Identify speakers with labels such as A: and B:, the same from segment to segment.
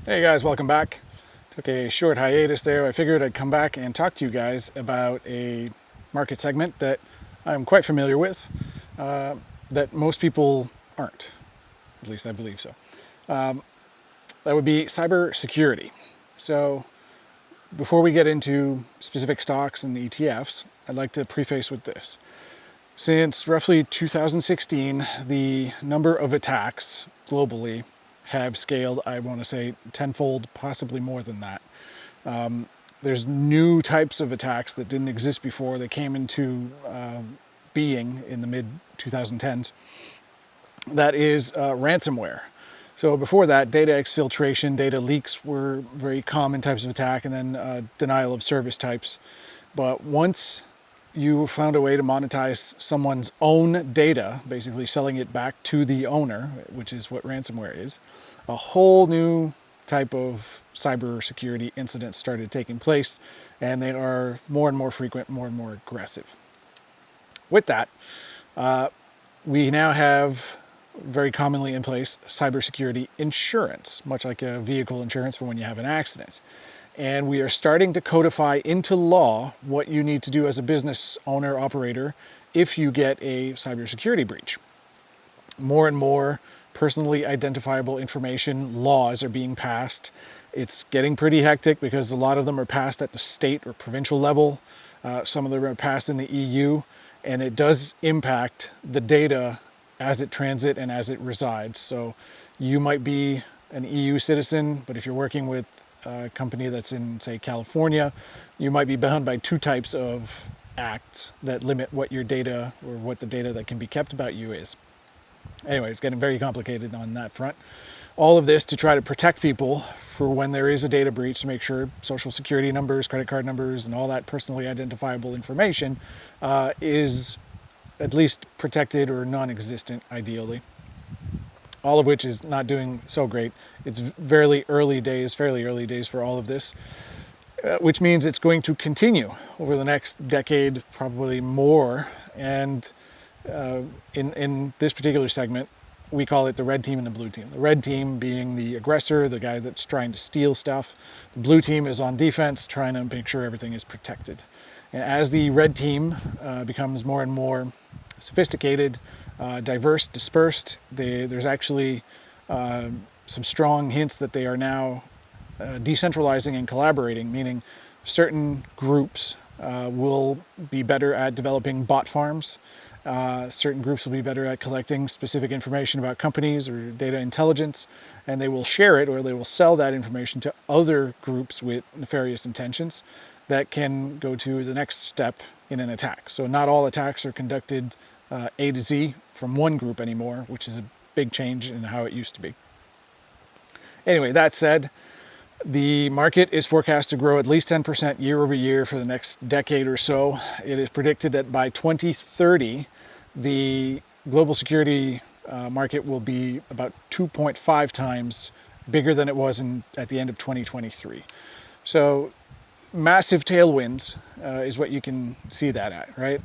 A: Hey guys, welcome back. Took a short hiatus there. I figured I'd come back and talk to you guys about a market segment that I'm quite familiar with, that most people aren't. At least I believe so. That would be cybersecurity. So before we get into specific stocks and ETFs, I'd like to preface with this. Since roughly 2016, the number of attacks globally have scaled, I want to say, tenfold, possibly more than that. There's new types of attacks that didn't exist before. They came into being in the mid 2010s. That is ransomware. So before that, data exfiltration, data leaks were very common types of attack, and then denial of service types. But once you found a way to monetize someone's own data, basically selling it back to the owner, which is what ransomware is, a whole new type of cybersecurity incidents started taking place, and they are more and more frequent, more and more aggressive. With that, we now have very commonly in place cybersecurity insurance, much like a vehicle insurance for when you have an accident. And we are starting to codify into law what you need to do as a business owner, operator, if you get a cybersecurity breach. More and more personally identifiable information laws are being passed. It's getting pretty hectic because a lot of them are passed at the state or provincial level. Some of them are passed in the EU, and it does impact the data as it transits and as it resides. So you might be an EU citizen, but if you're working with a company that's in, say, California, you might be bound by two types of acts that limit what your data or what the data that can be kept about you is. Anyway, it's getting very complicated on that front. All of this to try to protect people for when there is a data breach, to make sure social security numbers, credit card numbers, and all that personally identifiable information is at least protected or non-existent, ideally. All of which is not doing so great. It's fairly early days for all of this, which means it's going to continue over the next decade, probably more. And in this particular segment, we call it the red team and the blue team. The red team being the aggressor, the guy that's trying to steal stuff. The blue team is on defense, trying to make sure everything is protected. And as the red team becomes more and more sophisticated, diverse, dispersed, there's actually some strong hints that they are now decentralizing and collaborating, meaning certain groups will be better at developing bot farms. Certain groups will be better at collecting specific information about companies or data intelligence, and they will share it or they will sell that information to other groups with nefarious intentions that can go to the next step in an attack. So not all attacks are conducted A to Z from one group anymore, which is a big change in how it used to be. Anyway, that said, the market is forecast to grow at least 10% year over year for the next decade or so. It is predicted that by 2030, the global security market will be about 2.5 times bigger than it was at the end of 2023. So massive tailwinds is what you can see that at, right?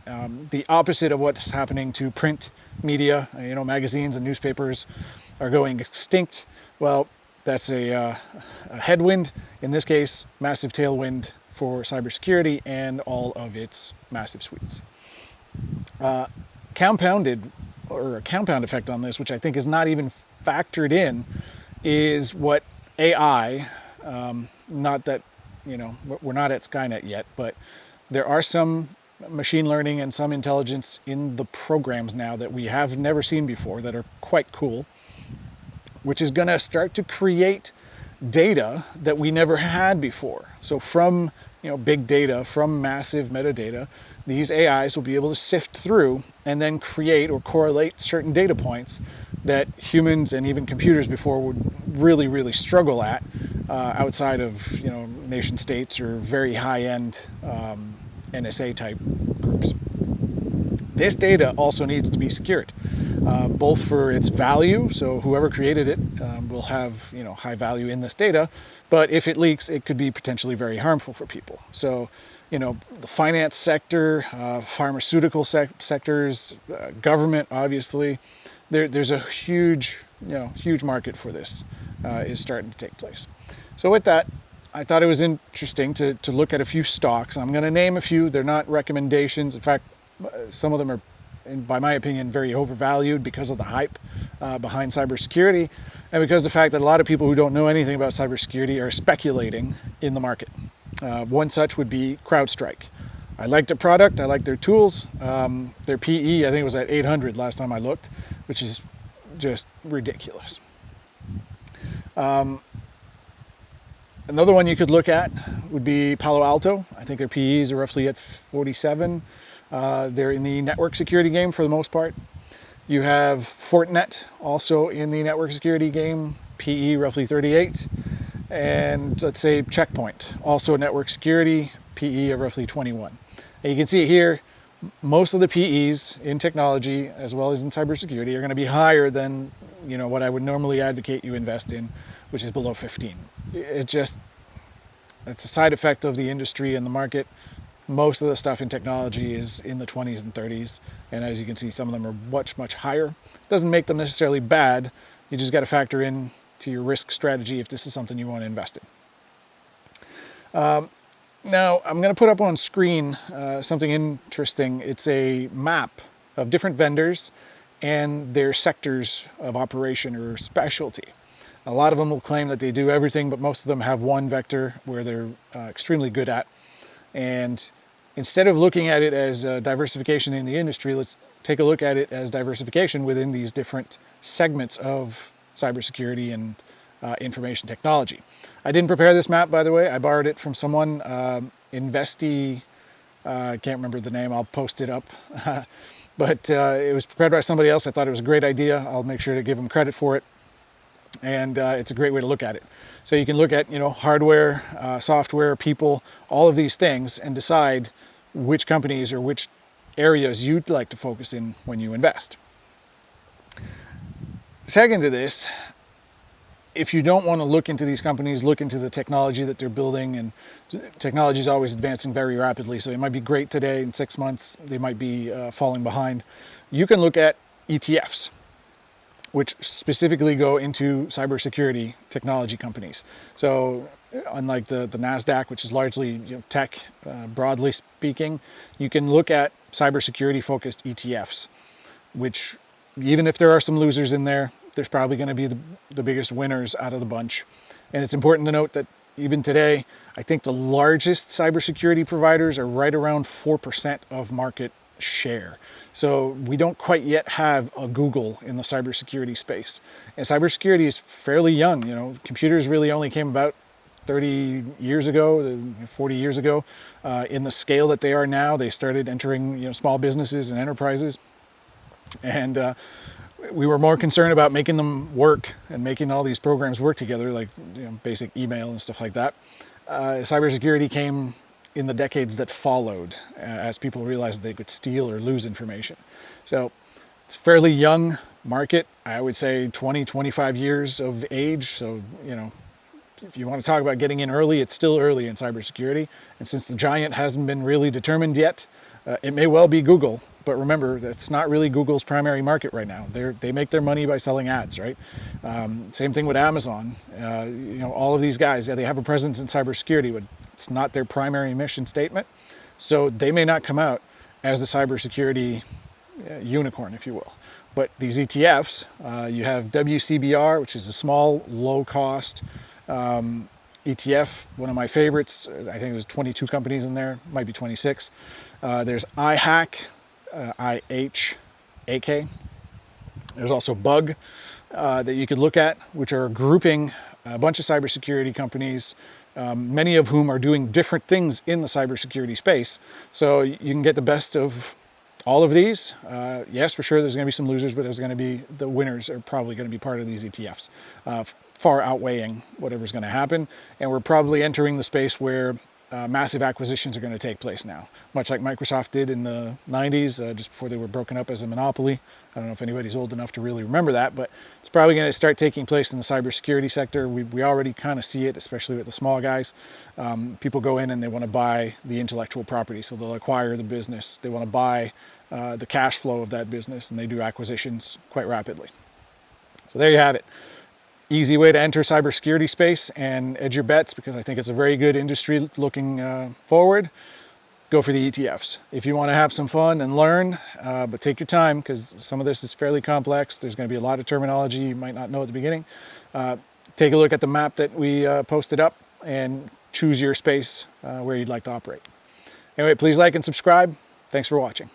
A: The opposite of what's happening to print media, magazines and newspapers are going extinct. Well, that's a headwind. In this case, massive tailwind for cybersecurity and all of its massive suites. Compounded, or a compound effect on this, which I think is not even factored in, is what AI, not that, we're not at Skynet yet, but there are some machine learning and some intelligence in the programs now that we have never seen before that are quite cool, which is going to start to create data that we never had before. So from big data, from massive metadata, these AIs will be able to sift through and then create or correlate certain data points that humans and even computers before would really, really struggle at outside of nation states or very high-end NSA type groups. This data also needs to be secured, both for its value, so whoever created it will have high value in this data, but if it leaks, it could be potentially very harmful for people. So, the finance sector, pharmaceutical sectors, government, obviously, there's a huge market for this. is starting to take place. So with that, I thought it was interesting to look at a few stocks. I'm going to name a few. They're not recommendations. In fact, some of them are, by my opinion, very overvalued because of the hype behind cybersecurity, and because of the fact that a lot of people who don't know anything about cybersecurity are speculating in the market. One such would be CrowdStrike. I like their product. I like their tools. Their PE, I think it was at 800 last time I looked, which is just ridiculous. Another one you could look at would be Palo Alto. I think their PEs are roughly at 47. They're in the network security game for the most part. You have Fortinet, also in the network security game, PE roughly 38. And let's say Checkpoint, also network security, PE of roughly 21. And you can see here, most of the PEs in technology, as well as in cybersecurity, are going to be higher than what I would normally advocate you invest in, which is below 15. It's a side effect of the industry and the market. Most of the stuff in technology is in the 20s and 30s, and as you can see, some of them are much, much higher. Doesn't make them necessarily bad. You just got to factor in to your risk strategy if this is something you want to invest in. Now, I'm going to put up on screen something interesting. It's a map of different vendors and their sectors of operation or specialty. A lot of them will claim that they do everything, but most of them have one vector where they're extremely good at. And instead of looking at it as diversification in the industry, let's take a look at it as diversification within these different segments of cybersecurity and information technology. I didn't prepare this map, by the way. I borrowed it from someone, Investi, I can't remember the name, I'll post it up. But it was prepared by somebody else. I thought it was a great idea. I'll make sure to give them credit for it. And it's a great way to look at it. So you can look at, hardware, software, people, all of these things, and decide which companies or which areas you'd like to focus in when you invest. Second to this, if you don't want to look into these companies, look into the technology that they're building, and technology is always advancing very rapidly. So it might be great today. In 6 months, they might be falling behind. You can look at ETFs, which specifically go into cybersecurity technology companies. So unlike the NASDAQ, which is largely tech, broadly speaking, you can look at cybersecurity focused ETFs, which even if there are some losers in there, there's probably going to be the biggest winners out of the bunch. And it's important to note that even today, I think the largest cybersecurity providers are right around 4% of market share. So we don't quite yet have a Google in the cybersecurity space. And cybersecurity is fairly young. Computers really only came about 30 years ago, 40 years ago. In the scale that they are now, they started entering small businesses and enterprises. And we were more concerned about making them work and making all these programs work together, like basic email and stuff like that. Cybersecurity came in the decades that followed as people realized they could steal or lose information. So it's a fairly young market. I would say 20, 25 years of age. So, if you want to talk about getting in early, it's still early in cybersecurity. And since the giant hasn't been really determined yet, it may well be Google. But remember, that's not really Google's primary market right now. They make their money by selling ads, right? Same thing with Amazon. All of these guys, they have a presence in cybersecurity, but it's not their primary mission statement. So they may not come out as the cybersecurity unicorn, if you will. But these ETFs, you have WCBR, which is a small, low-cost ETF, one of my favorites. I think there's 22 companies in there, might be 26. There's iHack, IHAK. There's also Bug that you could look at, which are grouping a bunch of cybersecurity companies, many of whom are doing different things in the cybersecurity space. So you can get the best of all of these. Yes, for sure, there's going to be some losers, but there's going to be the winners are probably going to be part of these ETFs, far outweighing whatever's going to happen. And we're probably entering the space where massive acquisitions are going to take place now, much like Microsoft did in the 90s, just before they were broken up as a monopoly. I don't know if anybody's old enough to really remember that, but it's probably going to start taking place in the cybersecurity sector. We already kind of see it, especially with the small guys. People go in and they want to buy the intellectual property, so they'll acquire the business. They want to buy the cash flow of that business, and they do acquisitions quite rapidly. So there you have it. easy way to enter cybersecurity space and edge your bets, because I think it's a very good industry looking forward. Go for the ETFs. If you want to have some fun and learn, but take your time, because some of this is fairly complex. There's going to be a lot of terminology you might not know at the beginning. Take a look at the map that we posted up and choose your space where you'd like to operate. Anyway, please like and subscribe. Thanks for watching.